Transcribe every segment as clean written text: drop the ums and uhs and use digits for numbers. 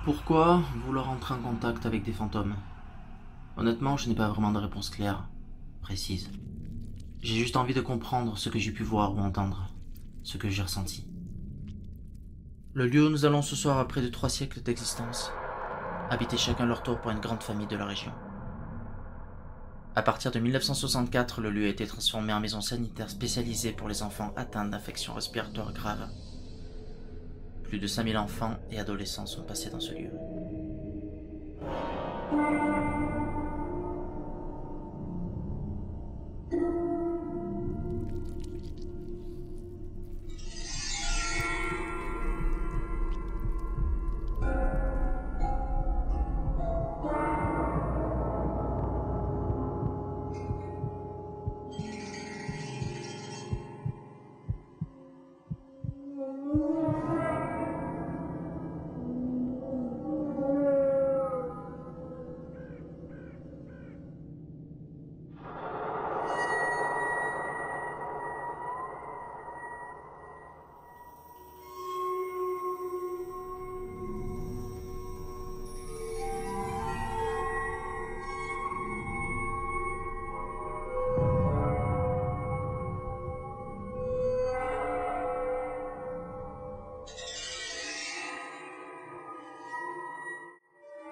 Pourquoi vouloir entrer en contact avec des fantômes? Honnêtement, je n'ai pas vraiment de réponse claire, précise. J'ai juste envie de comprendre ce que j'ai pu voir ou entendre, ce que j'ai ressenti. Le lieu où nous allons ce soir a près de 3 siècles d'existence, habités chacun leur tour par une grande famille de la région. À partir de 1964, le lieu a été transformé en maison sanitaire spécialisée pour les enfants atteints d'infections respiratoires graves. Plus de 5000 enfants et adolescents sont passés dans ce lieu.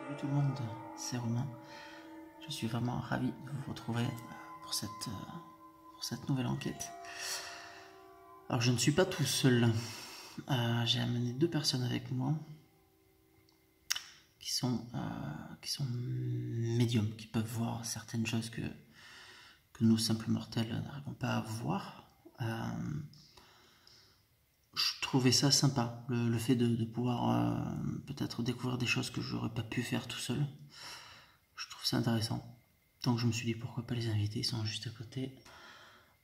Salut tout le monde, c'est Romain. Je suis vraiment ravi de vous retrouver pour cette nouvelle enquête. Alors je ne suis pas tout seul. J'ai amené 2 personnes avec moi qui sont médiums, qui peuvent voir certaines choses que nous, simples mortels, n'arrivons pas à voir. Je trouvais ça sympa, le fait de pouvoir peut-être découvrir des choses que j'aurais pas pu faire tout seul. Je trouve ça intéressant. Donc je me suis dit pourquoi pas les inviter, ils sont juste à côté.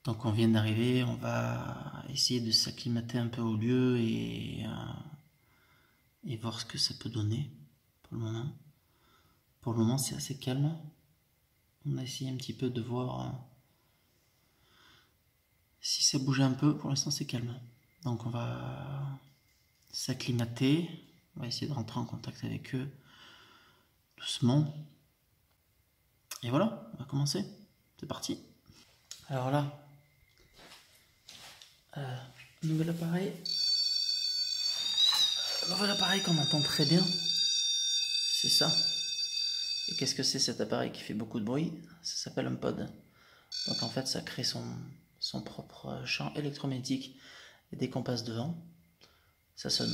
Donc on vient d'arriver, on va essayer de s'acclimater un peu au lieu et voir ce que ça peut donner pour le moment. Pour le moment c'est assez calme. On a essayé un petit peu de voir si ça bougeait un peu. Pour l'instant c'est calme. Donc on va s'acclimater, on va essayer de rentrer en contact avec eux doucement. Et voilà, on va commencer. C'est parti. Alors là, nouvel appareil qu'on entend très bien, c'est ça. Et qu'est-ce que c'est cet appareil qui fait beaucoup de bruit? Ça s'appelle un pod. Donc en fait ça crée son propre champ électromagnétique. Et dès qu'on passe devant, ça sonne.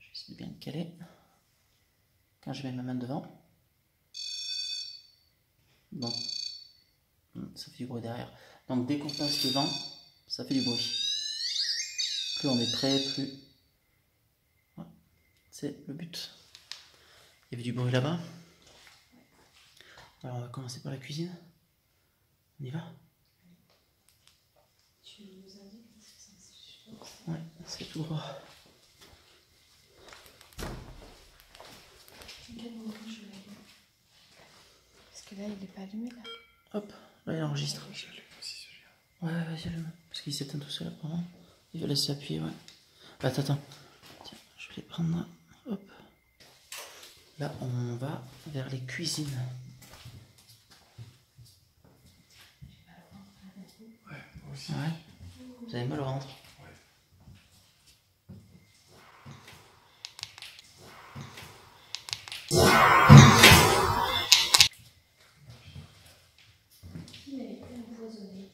Je vais essayer de bien le caler. Quand je mets ma main devant, donc ça fait du bruit derrière. Donc dès qu'on passe devant, ça fait du bruit. Plus on est près, plus... Voilà. C'est le but. Il y avait du bruit là-bas. Alors on va commencer par la cuisine. On y va? Tu nous indiques parce que c'est un sujet. Ouais, c'est tout droit. Quel moment je vais aller? Parce que là, il n'est pas allumé là. Hop, là il enregistre. J'allume aussi celui-là. Ouais, vas-y, allume. Parce qu'il s'éteint tout seul apparemment. Il va laisser appuyer, ouais. Attends. Tiens, je vais les prendre là. Hop. Là, on va vers les cuisines. Ouais, moi aussi. Ouais. Vous avez mal au ventre? Ouais. Il a été empoisonné.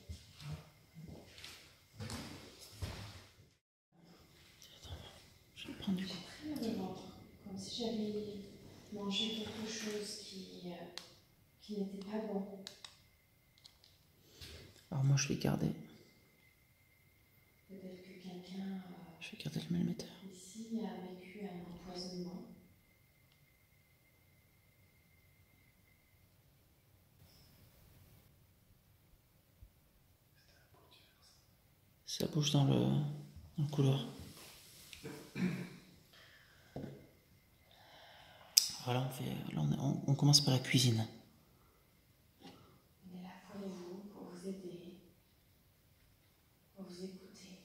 Je vais le prendre du coup. J'ai très mal au ventre. Comme si j'avais mangé quelque chose qui n'était pas bon. Alors moi je vais garder. Peut-être que quelqu'un Je vais garder le millimètre. ici a vécu un empoisonnement. Ça bouge dans le couloir. Voilà, on commence par la cuisine. On est là pour vous aider, pour vous écouter.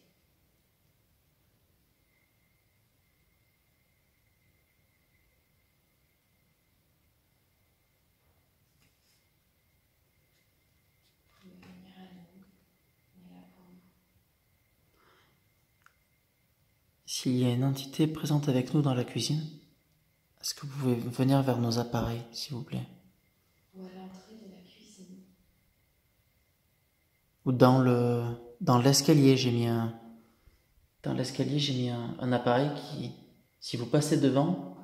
S'il y a une entité présente avec nous dans la cuisine, est-ce que vous pouvez venir vers nos appareils, s'il vous plaît? Ou à l'entrée de la cuisine. Ou dans l'escalier, j'ai mis un... Dans l'escalier, j'ai mis un appareil qui, si vous passez devant,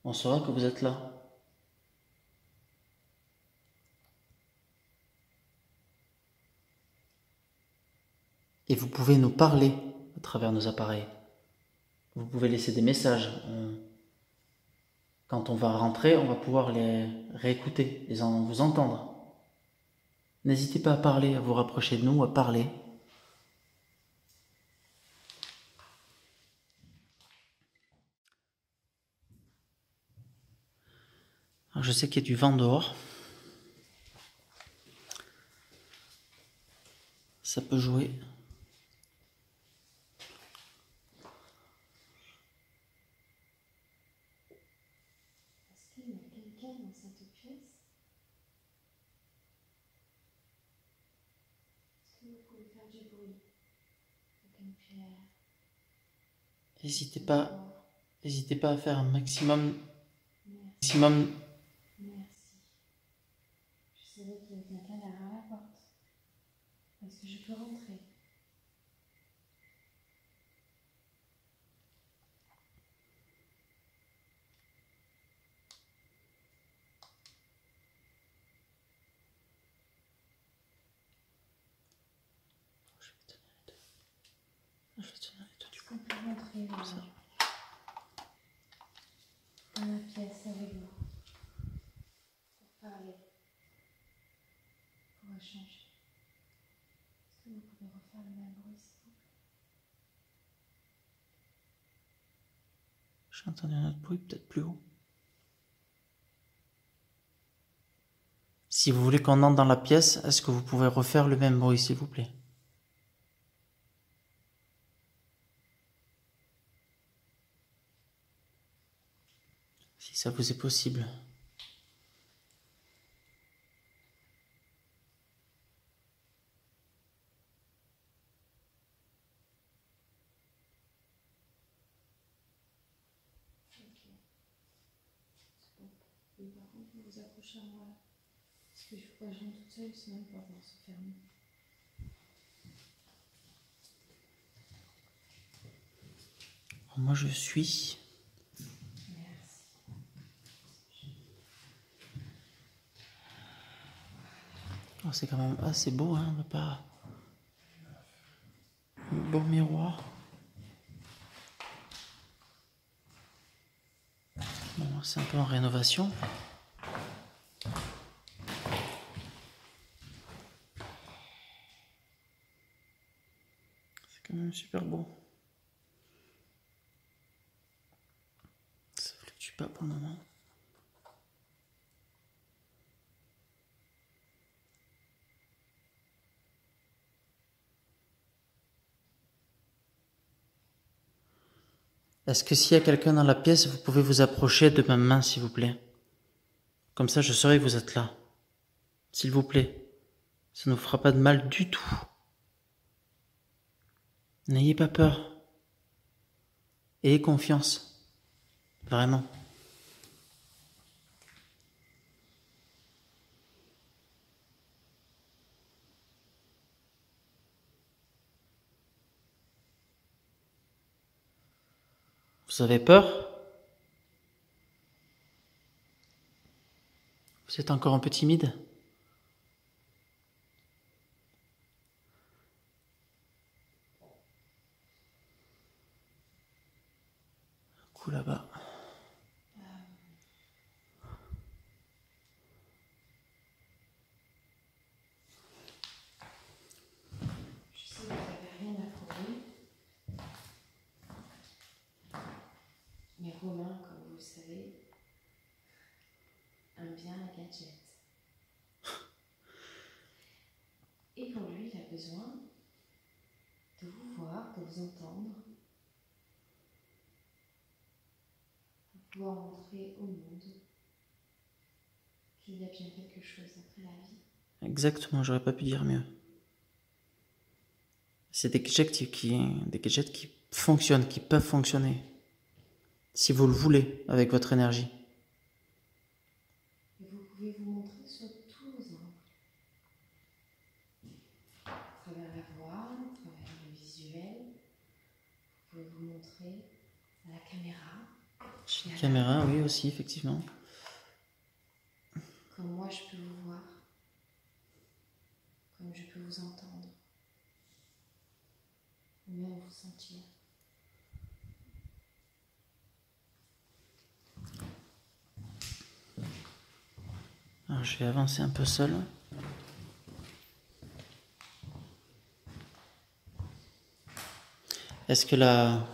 on saura que vous êtes là. Et vous pouvez nous parler à travers nos appareils. Vous pouvez laisser des messages. Quand on va rentrer, on va pouvoir les réécouter, vous entendre. N'hésitez pas à parler, à vous rapprocher de nous, à parler. Alors, je sais qu'il y a du vent dehors. Ça peut jouer. Est-ce qu'il y a quelqu'un dans cette pièce? Est-ce que vous pouvez faire du bruit? Avec une pierre? N'hésitez pas à faire un maximum. Merci. Merci. Je savais qu'il y avait quelqu'un derrière la porte. Est-ce que je peux rentrer? Je vais tenir les deux. Est-ce qu'on peut rentrer Comme ça. dans la pièce avec vous? Pour parler. Pour échanger. Est-ce que vous pouvez refaire le même bruit, s'il vous plaît? J'ai entendu un autre bruit, peut-être plus haut. Si vous voulez qu'on entre dans la pièce, est-ce que vous pouvez refaire le même bruit, s'il vous plaît? Si ça vous est possible. Ok. Bon. Et par contre, vous vous approchez à moi. Parce que je ne peux pas rentrer toute seule, sinon la porte va se fermer. Moi, je suis. Merci. Oh, c'est quand même assez beau, hein, on n'a pas. Un beau miroir. Bon, c'est un peu en rénovation. C'est quand même super beau. Ça fluctue pas pour le moment. Est-ce que s'il y a quelqu'un dans la pièce, vous pouvez vous approcher de ma main, s'il vous plaît? Comme ça, je saurai que vous êtes là. S'il vous plaît. Ça ne vous fera pas de mal du tout. N'ayez pas peur. Ayez confiance. Vraiment. Vous avez peur? Vous êtes encore un peu timide? Un coup là-bas. Je sais que vous n'avez rien à prouver. Mais Romain, comme vous le savez, aime bien la gadget. Et pour lui, il a besoin de vous voir, de vous entendre, pour pouvoir montrer au monde qu'il y a bien quelque chose après la vie. Exactement, j'aurais pas pu dire mieux. C'est des gadgets qui fonctionnent, qui peuvent fonctionner, si vous le voulez, avec votre énergie. Et vous pouvez vous montrer sur tous vos angles. À travers la voix, à travers le visuel. Vous pouvez vous montrer à la caméra. Chez la caméra, oui, aussi, effectivement. Comme moi, je peux vous voir. Comme je peux vous entendre. Ou même vous sentir. Alors, je vais avancer un peu seul. Est-ce que la...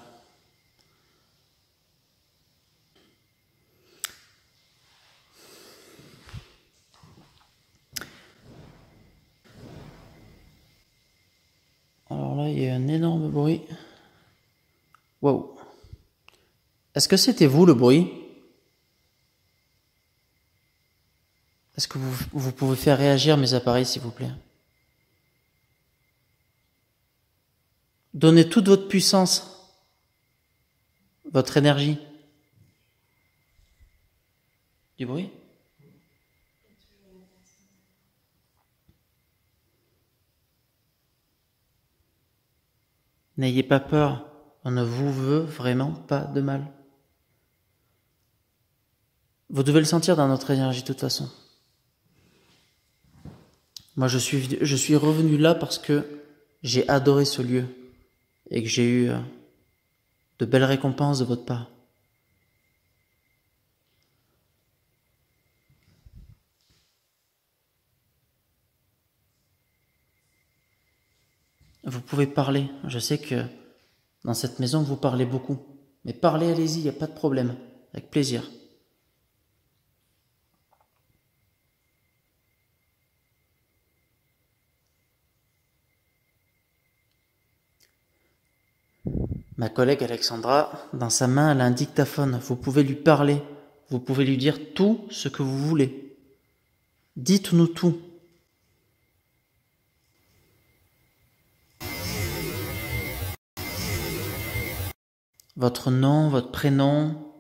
Alors là, il y a un énorme bruit. Wow. Est-ce que c'était vous le bruit? Est-ce que vous pouvez faire réagir mes appareils, s'il vous plaît? Donnez toute votre puissance, votre énergie. Du bruit? N'ayez pas peur, on ne vous veut vraiment pas de mal. Vous devez le sentir dans notre énergie de toute façon. Moi, je suis revenu là parce que j'ai adoré ce lieu et que j'ai eu de belles récompenses de votre part. Vous pouvez parler. Je sais que dans cette maison, vous parlez beaucoup. Mais parlez, allez-y, il n'y a pas de problème. Avec plaisir. Ma collègue Alexandra, dans sa main, elle a un dictaphone. Vous pouvez lui parler. Vous pouvez lui dire tout ce que vous voulez. Dites-nous tout. Votre nom, votre prénom.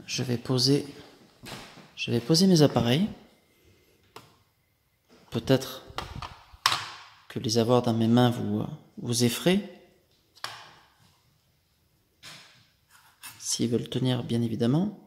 Je vais poser mes appareils. Peut-être que les avoir dans mes mains vous effraie. S'ils veulent tenir, bien évidemment.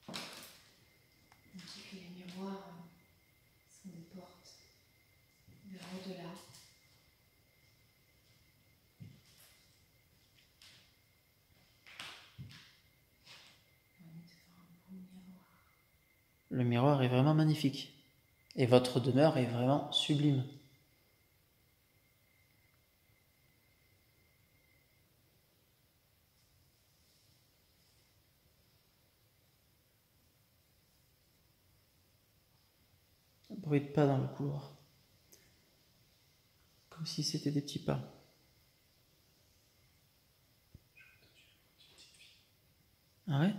On dit que les miroirs sont des portes vers au-delà. Le miroir est vraiment magnifique. Et votre demeure est vraiment sublime. Un bruit de pas dans le couloir. Comme si c'était des petits pas. Ah ouais?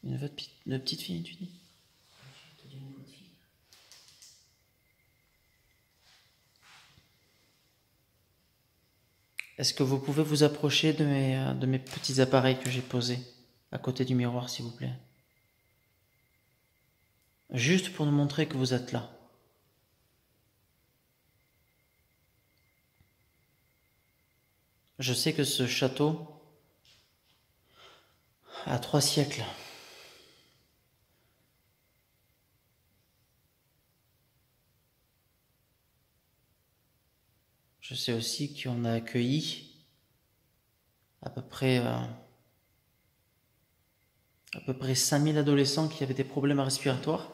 Une petite fille, tu dis? Est-ce que vous pouvez vous approcher de mes petits appareils que j'ai posés à côté du miroir, s'il vous plaît? Juste pour nous montrer que vous êtes là. Je sais que ce château a 3 siècles. Je sais aussi qu'on a accueilli à peu près 5000 adolescents qui avaient des problèmes respiratoires.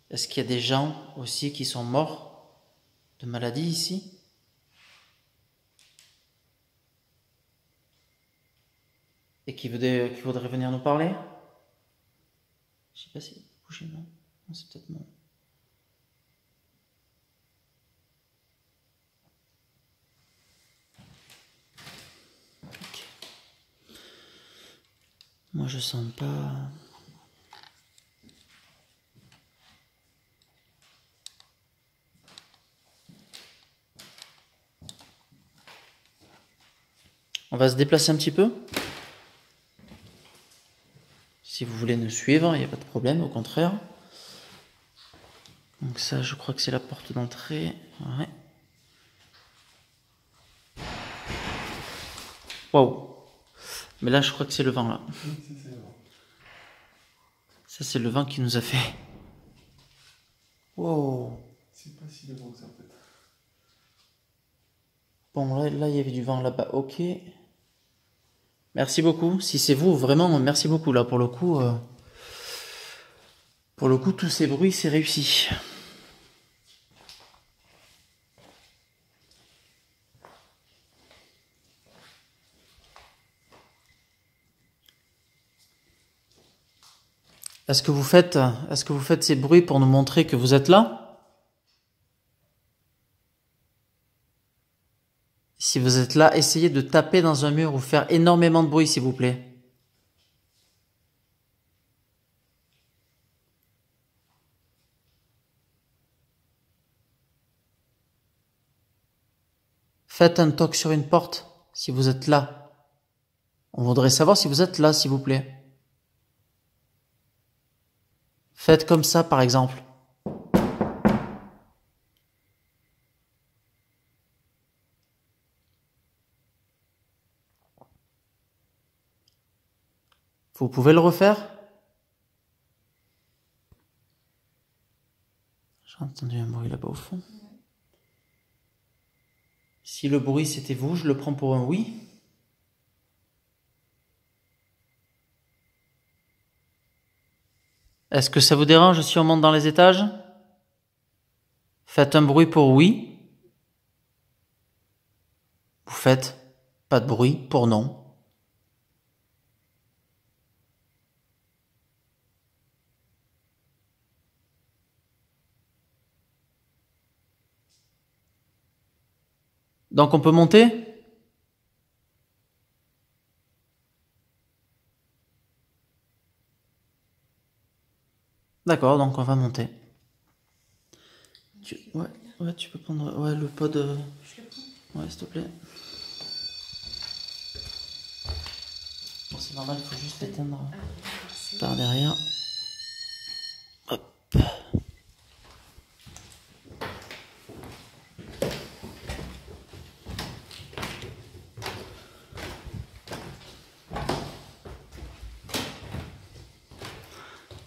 Est-ce qu'il y a des gens aussi qui sont morts de maladie ici? Et qui voudrait venir nous parler? Je sais pas si... Bougez, non? Non, c'est peut-être mon... Ok. Moi, je sens pas... On va se déplacer un petit peu. Si vous voulez nous suivre, il n'y a pas de problème, au contraire. Donc ça, je crois que c'est la porte d'entrée. Ouais. Waouh. Mais là, je crois que c'est le vent, là. Ça, c'est le vent qui nous a fait. Wow. C'est pas si devant que ça, peut-être. Bon, là, il y avait du vent là-bas. Ok. Merci beaucoup. Si c'est vous, vraiment, merci beaucoup, là, pour le coup. Pour le coup, tous ces bruits, c'est réussi. Est-ce que vous faites ces bruits pour nous montrer que vous êtes là? Si vous êtes là, essayez de taper dans un mur ou faire énormément de bruit, s'il vous plaît. Faites un toc sur une porte, si vous êtes là. On voudrait savoir si vous êtes là, s'il vous plaît. Faites comme ça, par exemple. Vous pouvez le refaire? J'ai entendu un bruit là-bas au fond. Si le bruit c'était vous, je le prends pour un oui. Est-ce que ça vous dérange si on monte dans les étages? Faites un bruit pour oui. Vous faites pas de bruit pour non. Donc on peut monter? D'accord, donc on va monter. Ouais, tu peux prendre le pod. Ouais, s'il te plaît. Bon, c'est normal, il faut juste l'éteindre par derrière. Hop.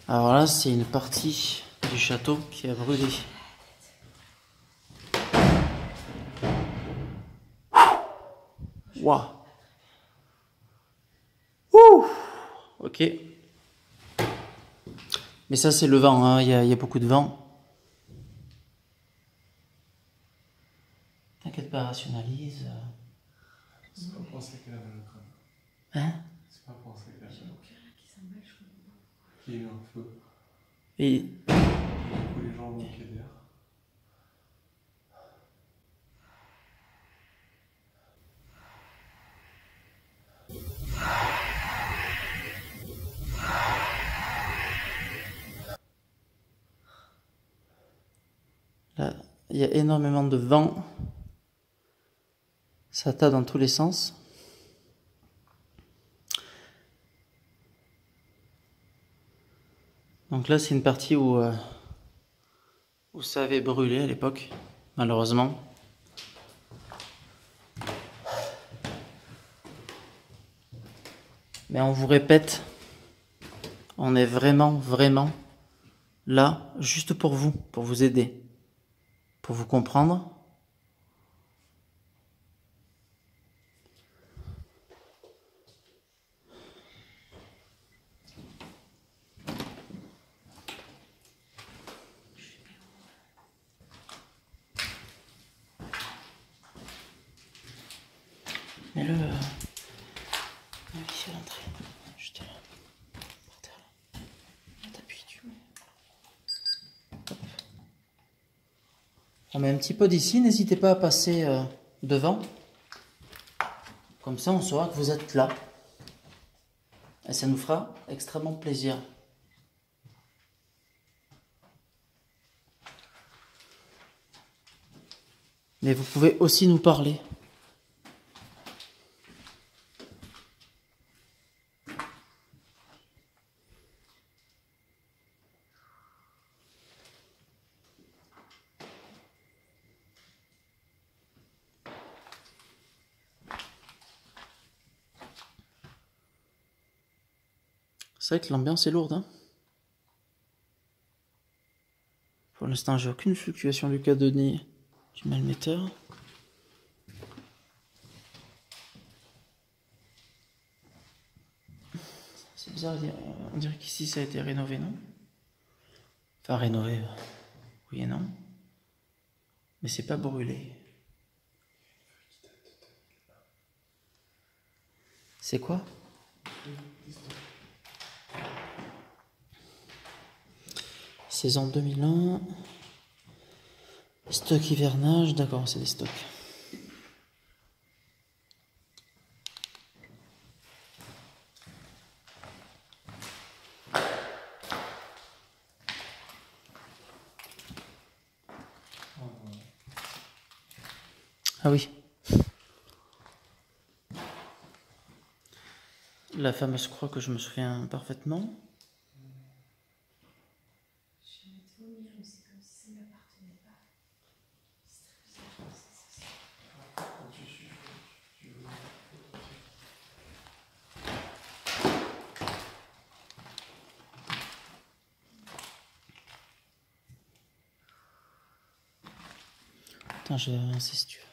Alors là, c'est une partie du château qui a brûlé. Waouh. Ouh. Ok. Mais ça, c'est le vent, hein. Il y a beaucoup de vent. T'inquiète pas, rationalise. C'est pas pour ça qu'elle a mal au crâne. Hein? C'est pas pour ça qu'elle a mal au crâne. Il y a eu un feu. Et... Du coup, les gens manquaient d'air. Là, il y a énormément de vent. Ça tape dans tous les sens. Donc là, c'est une partie où ça avait brûlé à l'époque, malheureusement. Mais on vous répète, on est vraiment là, juste pour vous aider, pour vous comprendre. Mets-le ici à l'entrée. On met un petit pod ici, n'hésitez pas à passer devant. Comme ça, on saura que vous êtes là. Et ça nous fera extrêmement plaisir. Mais vous pouvez aussi nous parler. C'est vrai que l'ambiance est lourde, hein. Pour l'instant, j'ai aucune fluctuation du cadenas du malmetteur. C'est bizarre, on dirait qu'ici ça a été rénové, non? Enfin, rénové, oui et non. Mais c'est pas brûlé. C'est quoi? Saison 2001. Stock hivernage, d'accord, c'est des stocks. Ah oui. La fameuse croix que je me souviens parfaitement. Je vais te vomir, mais c'est comme si ça ne m'appartenait pas. C'est très bizarre, c'est ça. Attends, je vais avancer si tu veux.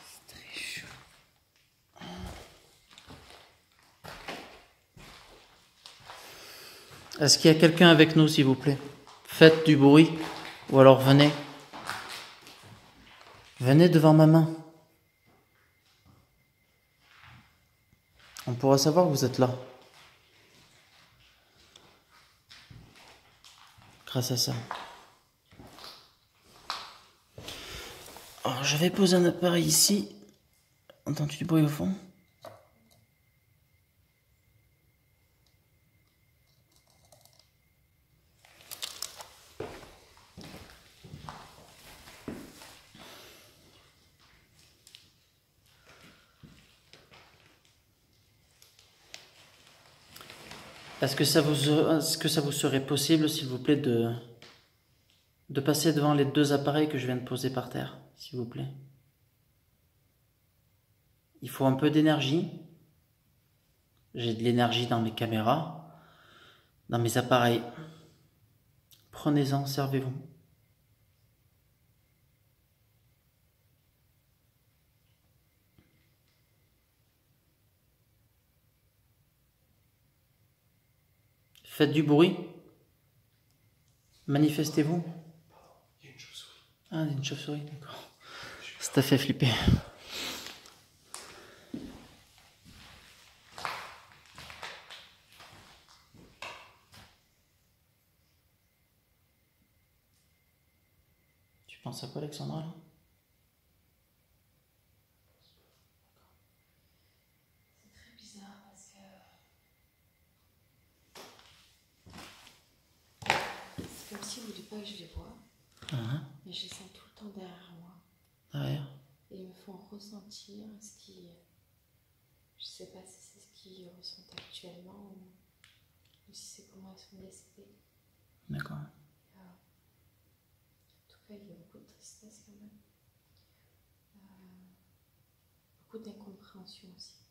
C'est très chaud. Est-ce qu'il y a quelqu'un avec nous, s'il vous plaît? Faites du bruit, ou alors venez. Venez devant ma main. On pourra savoir que vous êtes là. Grâce à ça. Alors, je vais poser un appareil ici. Entends-tu du bruit au fond? Est-ce que ça vous serait possible, s'il vous plaît, de passer devant les deux appareils que je viens de poser par terre, s'il vous plaît? Il faut un peu d'énergie. J'ai de l'énergie dans mes caméras, dans mes appareils. Prenez-en, servez-vous. Faites du bruit. Manifestez-vous. Il y a une chauve-souris. Ah, une chauve-souris, d'accord. Ça t'a fait flipper. Tu penses à quoi, Alexandra, là? C'est très bizarre parce que c'est comme s'ils ne voulaient pas que je les voie, mais je les sens tout le temps derrière moi. Derrière. Et ils me font ressentir ce qui... Je sais pas si c'est ce qu'ils ressentent actuellement ou si c'est comment ils sont décédés. D'accord. En tout cas, il y a beaucoup de tristesse quand même. Beaucoup d'incompréhension aussi.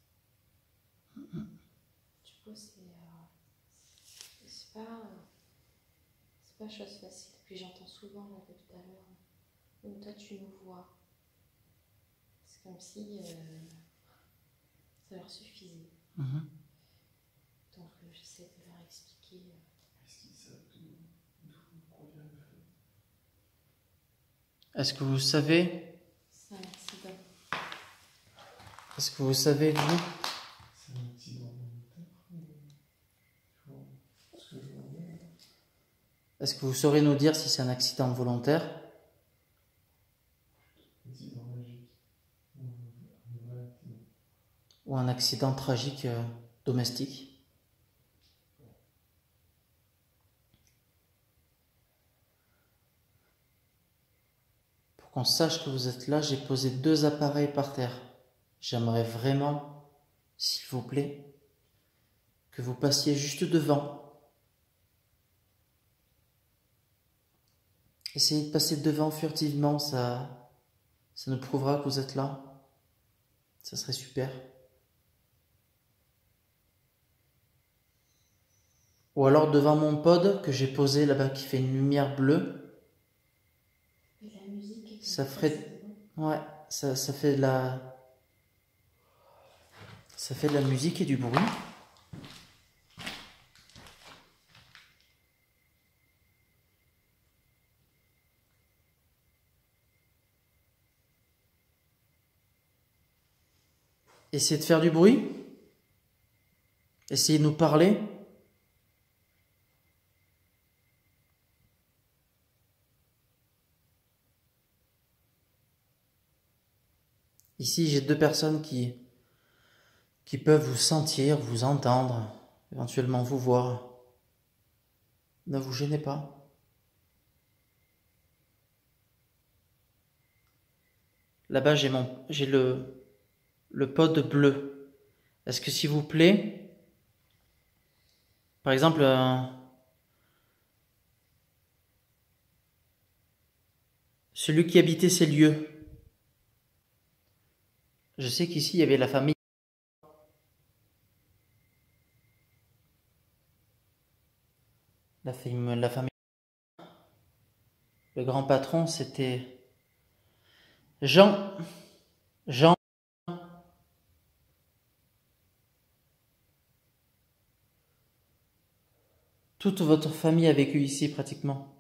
Du coup, c'est pas chose facile. Puis j'entends souvent là de tout à l'heure, donc toi tu nous vois. C'est comme si ça leur suffisait. Donc j'essaie de leur expliquer. Est-ce qu'ils savent d'où provient le feu? Est-ce que vous savez? C'est un accident. Est-ce que vous savez, vous? C'est un accident volontaire. Est-ce que vous saurez nous dire si c'est un accident volontaire? un accident tragique domestique. Pour qu'on sache que vous êtes là, j'ai posé 2 appareils par terre. J'aimerais vraiment, s'il vous plaît, que vous passiez juste devant. Essayez de passer devant furtivement, ça nous prouvera que vous êtes là. Ça serait super. Ou alors devant mon pod que j'ai posé là-bas qui fait une lumière bleue. Et la musique. Ça ferait... Ouais, ça fait de la... Ça fait de la musique et du bruit. Essayez de faire du bruit. Essayez de nous parler. Ici, j'ai 2 personnes qui peuvent vous sentir, vous entendre, éventuellement vous voir. Ne vous gênez pas. Là-bas, j'ai le pod bleu. Est-ce que s'il vous plaît, par exemple, celui qui habitait ces lieux, je sais qu'ici, il y avait la famille. La famille. Le grand patron, c'était Jean. Toute votre famille a vécu ici pratiquement.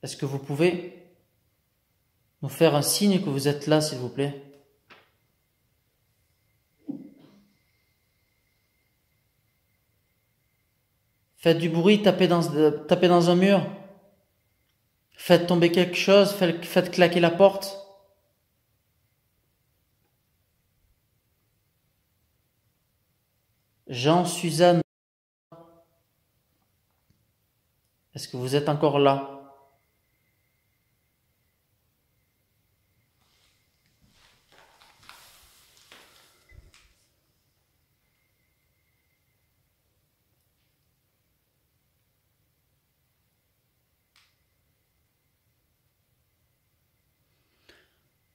Est-ce que vous pouvez nous faire un signe que vous êtes là, s'il vous plaît? Faites du bruit, tapez dans un mur. Faites tomber quelque chose, faites claquer la porte. Jean, Suzanne, est-ce que vous êtes encore là?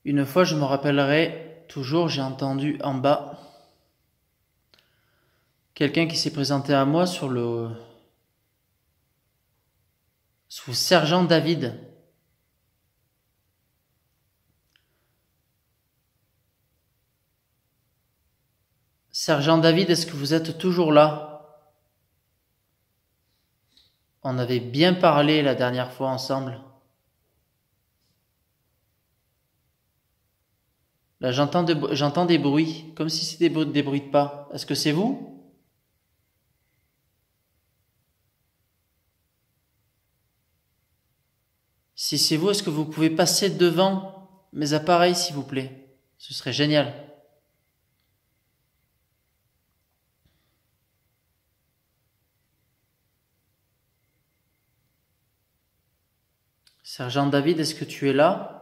Une fois, je me rappellerai toujours, j'ai entendu en bas quelqu'un qui s'est présenté à moi sous Sergent David. Sergent David, est-ce que vous êtes toujours là? On avait bien parlé la dernière fois ensemble. Là, j'entends des bruits, comme si c'était des bruits de pas. Est-ce que c'est vous? Si c'est vous, est-ce que vous pouvez passer devant mes appareils, s'il vous plaît? Ce serait génial. Sergent David, est-ce que tu es là?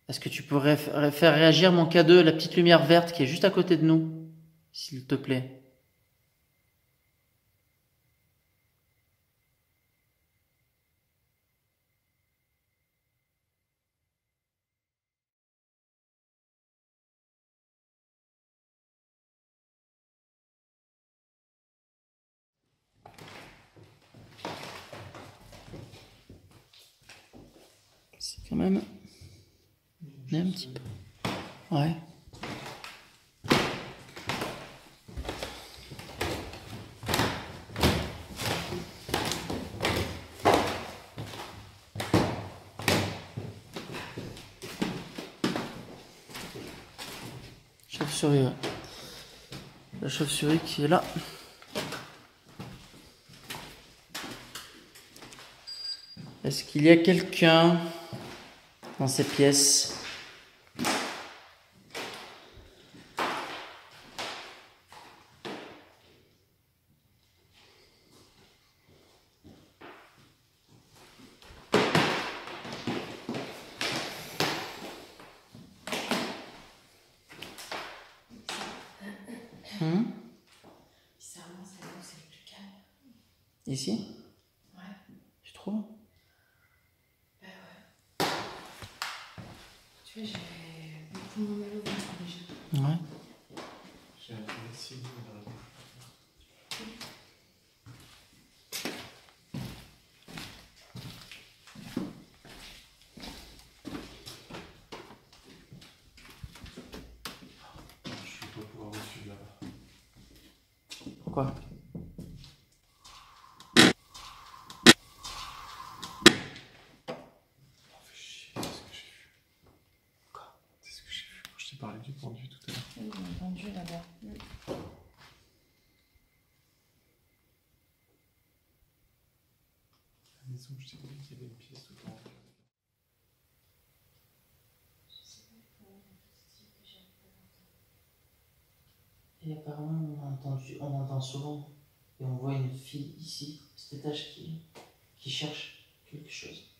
Est-ce que tu pourrais faire réagir mon K2, la petite lumière verte qui est juste à côté de nous, s'il te plaît? C'est quand même... un petit peu. Ouais. Chauve-souris, ouais. La chauve-souris qui est là. Est-ce qu'il y a quelqu'un dans cette pièce? Bizarrement, c'est là où c'est le plus calme. Ici? Ouais. Tu trouves? Bah ouais. Tu vois, j'ai beaucoup moins mal au ventre déjà. Ouais. J'ai un merci dans la bouche. Je vais pas pouvoir reçu là-bas. Pourquoi? Oh, fais chier, c'est ce que j'ai vu. Quoi? C'est ce que j'ai vu quand je t'ai parlé du pendu tout à l'heure. Oui, il est pendu là-bas. À la maison, je t'ai dit qu'il y avait une pièce tout en haut. Je sais pas comment on peut se dire que j'arrive pas à l'entendre. Et apparemment, on entend souvent. Et on voit une fille ici, à cet étage, qui cherche quelque chose.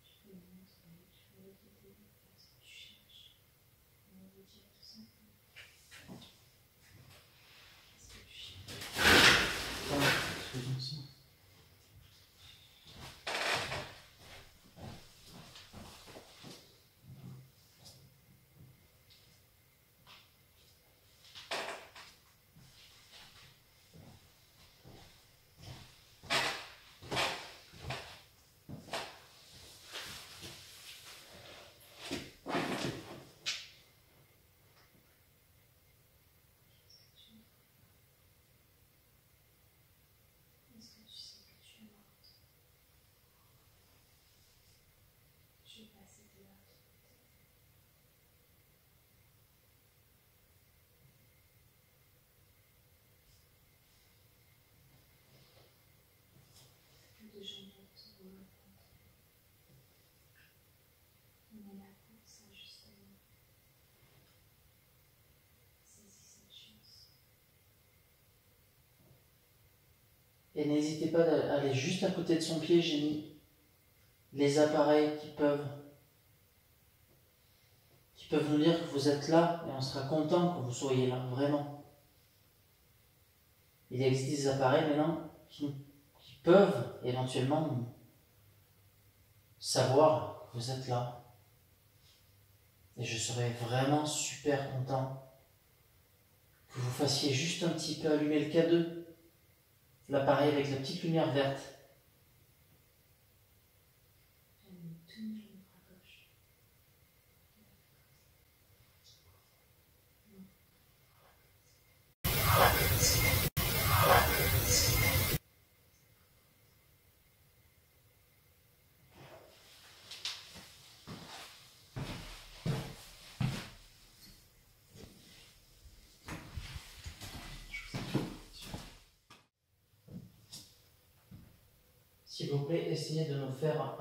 Je peux me montrer, je peux t'aider, faire ce que tu cherches. On va vous dire tout simplement. Qu'est-ce que tu cherches? Ah, faisons ça. Est-ce que tu sais que tu es morte? Je vais passer de l'autre côté. Plus de gens d'autres vont m'attendre. On est là pour ça, justement. Saisis cette chance. Et n'hésitez pas à aller juste à côté de son pied, j'ai mis les appareils qui peuvent nous dire que vous êtes là et on sera content que vous soyez là, vraiment. Il existe des appareils maintenant qui peuvent éventuellement savoir que vous êtes là. Et je serais vraiment super content que vous fassiez juste un petit peu allumer le K2, l'appareil avec la petite lumière verte. J'aime me tenir le bras gauche. S'il vous plaît, essayez de nous faire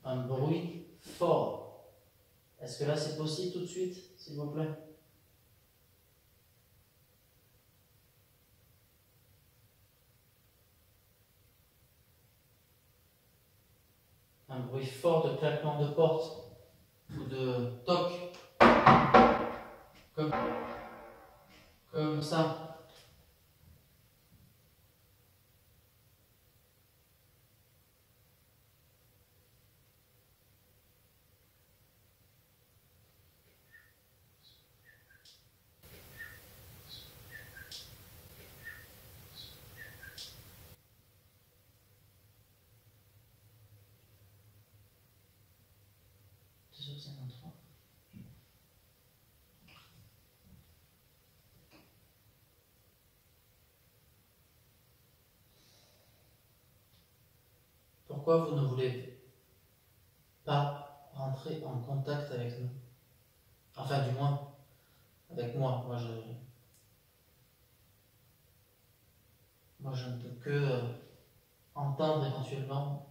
un bruit fort. Est-ce que là c'est possible tout de suite, s'il vous plaît? Un bruit fort de claquement de porte ou de toc, comme ça. Pourquoi vous ne voulez pas rentrer en contact avec nous? Enfin, du moins, avec moi. Moi, je ne peux que entendre éventuellement.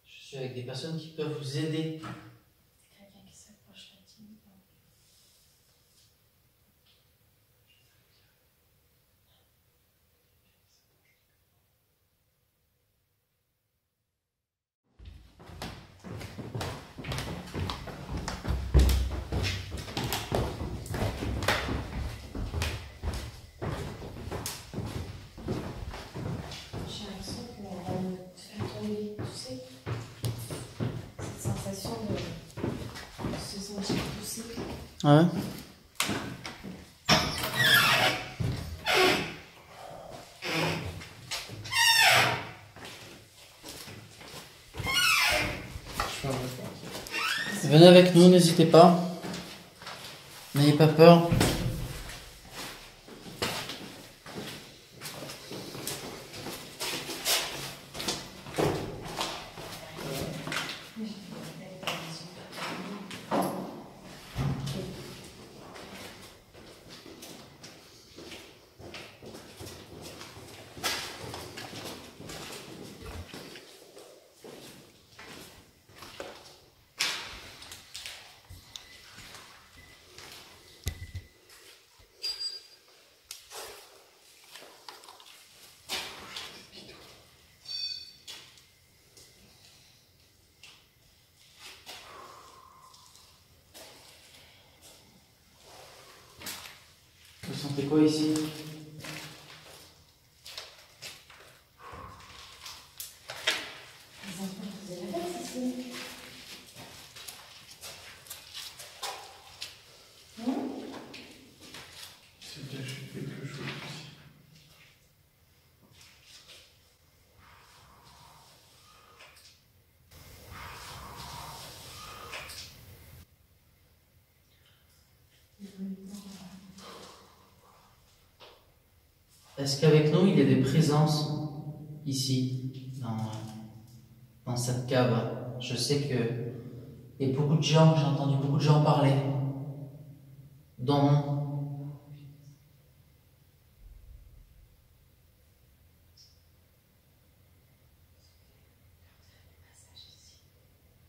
Je suis avec des personnes qui peuvent vous aider. C'est quelqu'un qui s'approche là timidement. J'ai l'impression qu'on va me faire tomber, tu sais. Cette sensation de se sentir poussé. Ouais. Venez avec nous, n'hésitez pas. N'ayez pas peur. Vous sentez quoi ici? Les enfants faisaient la fête ici. C'est caché quelque chose ici. Est-ce qu'avec nous, il y a des présences ici, dans cette cave? Je sais que il y a beaucoup de gens, j'ai entendu beaucoup de gens parler, dont...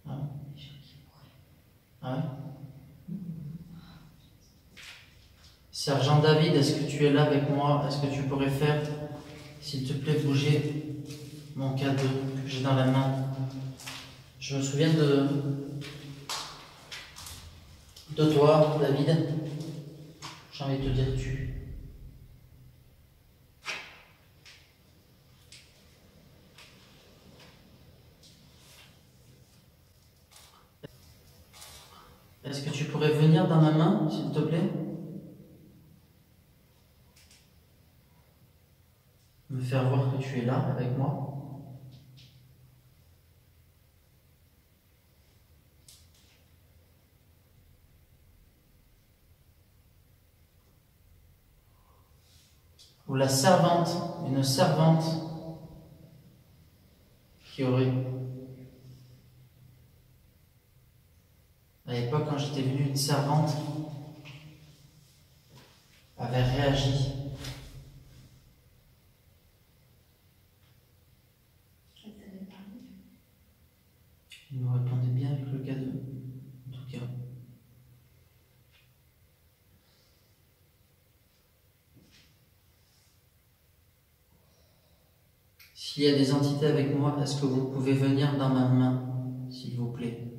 Ah ouais? Ah ouais? Sergent David, est-ce que tu es là avec moi? Est-ce que tu pourrais faire, s'il te plaît, bouger mon cadeau que j'ai dans la main? Je me souviens de toi, David. J'ai envie de te dire tu. Est-ce que tu pourrais venir dans ma main, s'il te plaît? Me faire voir que tu es là avec moi? Ou la servante, une servante qui aurait, à l'époque quand j'étais venu, une servante avait réagi. Il me répondait bien avec le cadeau, en tout cas. S'il y a des entités avec moi, est-ce que vous pouvez venir dans ma main, s'il vous plaît,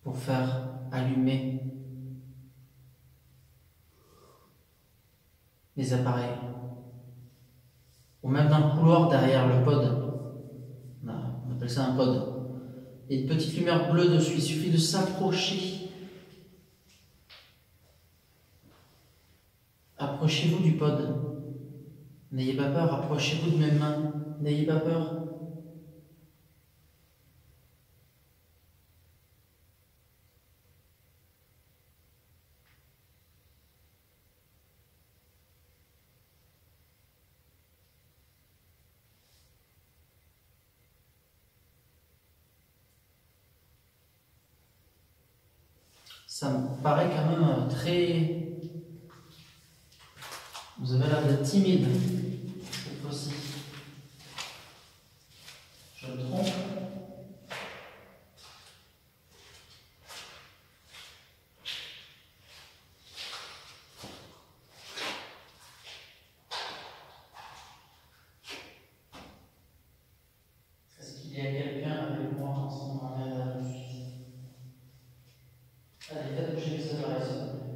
pour faire allumer les appareils, ou même dans le couloir derrière le pod? On appelle ça un pod. Il y a une petite lumière bleue dessus, il suffit de s'approcher. Approchez-vous du pod. N'ayez pas peur, approchez-vous de mes mains. N'ayez pas peur. Ça me paraît quand même très... Vous avez l'air d'être timide cette fois-ci. Je me trompe? Est-ce qu'il y a quelqu'un avec moi en ce moment derrière la justice? Allez, faites bouger les oreilles, s'il vous plaît.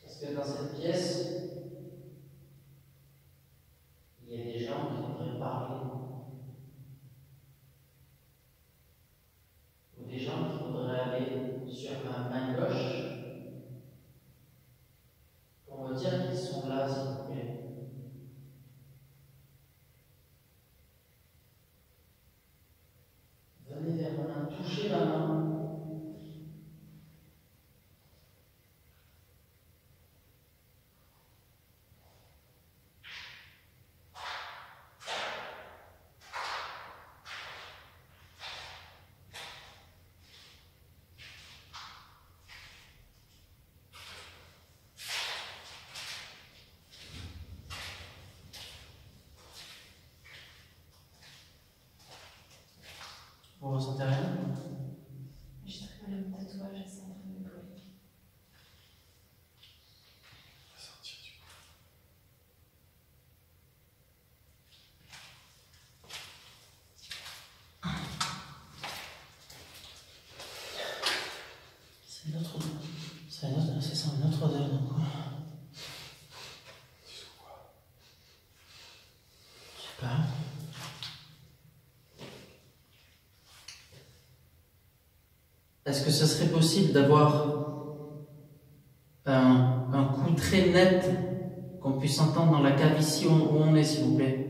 Parce que dans cette pièce, il y a des gens qui voudraient parler. Ou des gens qui voudraient aller sur ma main gauche pour me dire qu'ils sont là, s'il vous plaît. Venez vers ma main, touchez ma main. Vous ressentez rien? J'ai très mal à mon tatouage, c'est en train de me brûler. On va sortir du coup. C'est une autre odeur. C'est ça, une autre odeur. Donc. Tu sens quoi? Je sais pas. Est-ce que ce serait possible d'avoir un coup très net qu'on puisse entendre dans la cave ici où on est, s'il vous plaît?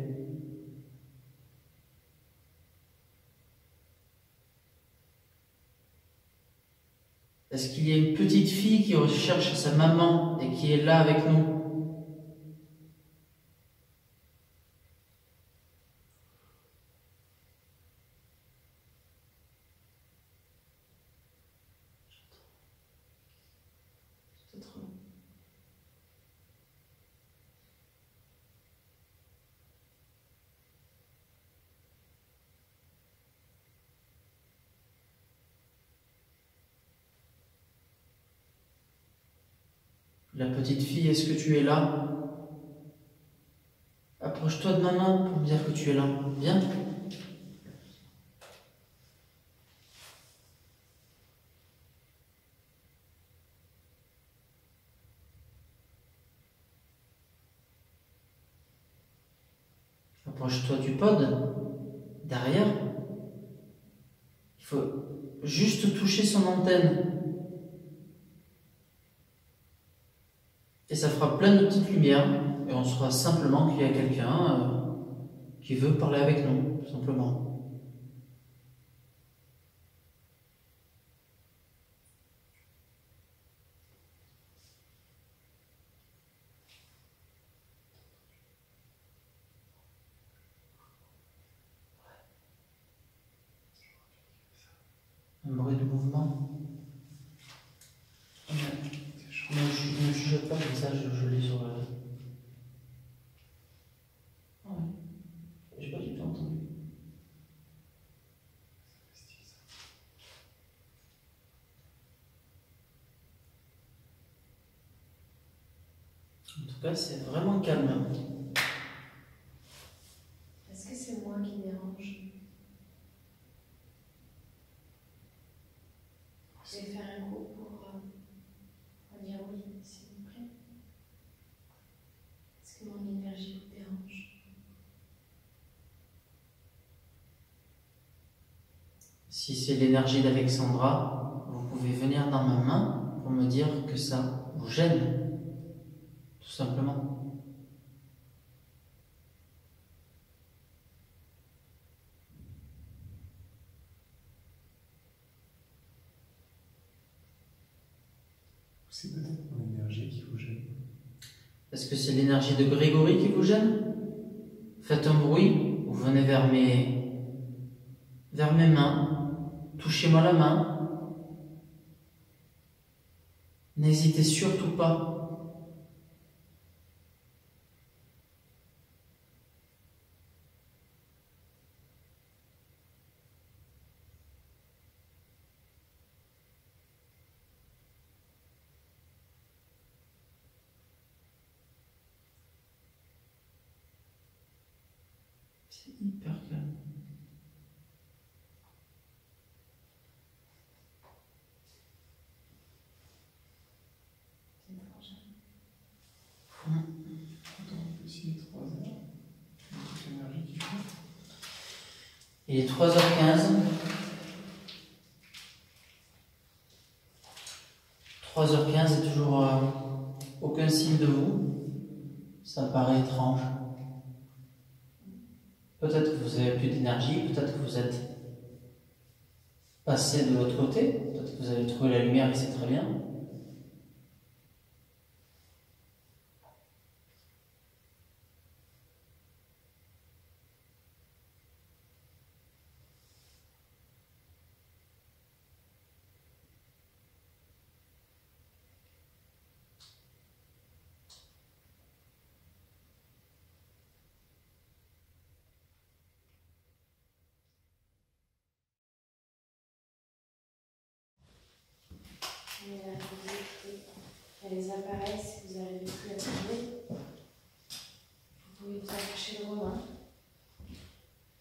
Est-ce qu'il y a une petite fille qui recherche sa maman et qui est là avec nous? Peut-être non. La petite fille, est-ce que tu es là? Approche-toi de ma main pour me dire que tu es là. Viens. Approche-toi du pod. Derrière. Il faut juste toucher son antenne. Et ça fera plein de petites lumières. Et on saura simplement qu'il y a quelqu'un qui veut parler avec nous, tout simplement. Un bruit de mouvement. Ne chuchote pas comme ça, je l'ai sur le... Ah ouais. J'ai pas du tout entendu. En tout cas, c'est vraiment calme. Est-ce que c'est moi qui dérange? Je vais faire un coup pour dire oui, s'il vous plaît. Est-ce que mon énergie vous dérange? Si c'est l'énergie d'Alexandra, vous pouvez venir dans ma main pour me dire que ça vous gêne. Tout simplement. C'est peut-être mon énergie qui vous gêne. Est-ce que c'est l'énergie de Grégory qui vous gêne? Faites un bruit ou venez vers mes mains. Touchez-moi la main. N'hésitez surtout pas. C'est hyper calme. Attends, on peut essayer 3 heures. Toute l'énergie qui fait. Il est 3h15. 3h15 et toujours aucun signe de vous. Ça me paraît étrange. Peut-être que vous avez plus d'énergie, peut-être que vous êtes passé de l'autre côté, peut-être que vous avez trouvé la lumière et c'est très bien. Il y a les appareils, si vous n'arrivez plus à trouver, vous pouvez vous approcher de vos mains.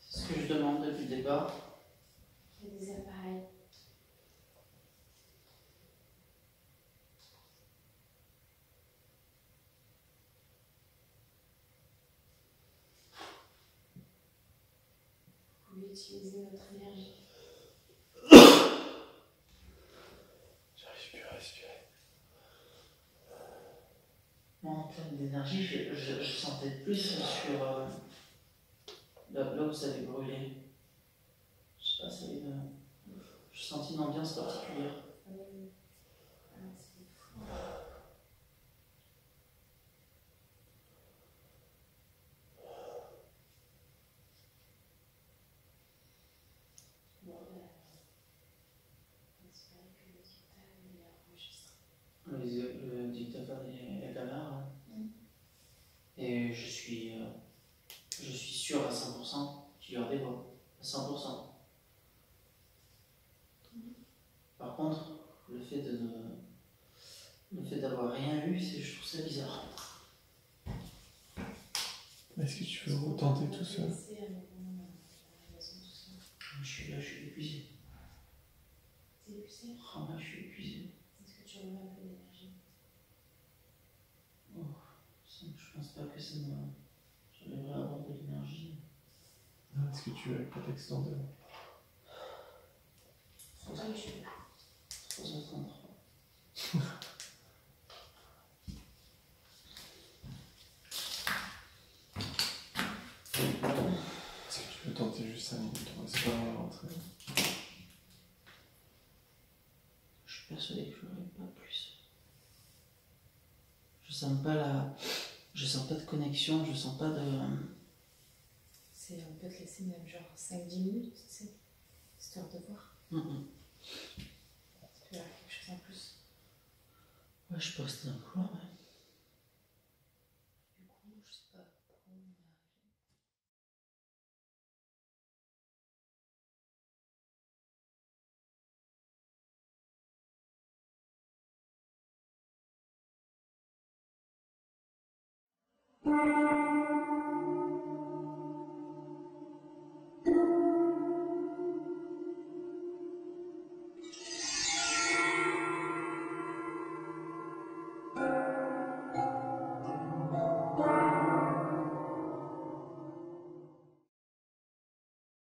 C'est ce que je demande depuis le départ. Il y a des appareils. Vous pouvez utiliser votre énergie. J'arrive plus à respirer. Moi, en termes d'énergie, je sentais plus sur là où vous avez brûlé. Je sais pas, je sentis une ambiance particulière. C'est fou. Bon, j'espère que le dictateur est enregistré. Le dictaphone et la caméra. Hein. Et je suis sûr à 100% qu'il y aura des voix. À 100%. Par contre, le fait d'avoir rien eu, je trouve ça bizarre. Est-ce que tu veux retenter tout seul? Je suis épuisé. T'es épuisé? Ah ouais, je suis épuisé. Est-ce que tu remets un peu d'énergie? Je pense pas que j'arriverai à avoir de l'énergie. Est-ce que tu veux avec prétexte d'en donner? 3h33. Est-ce que tu veux tenter juste 5 minutes? On va se faire rentrer. Je suis persuadé que je n'aurai pas plus. Je sens pas de connexion, je sens pas de... On peut te laisser même genre 5-10 minutes, tu sais, histoire de voir. Tu verras quelque chose en plus. Ouais, je peux rester dans le couloir, ouais. Du coup, je sais pas pourquoi on a...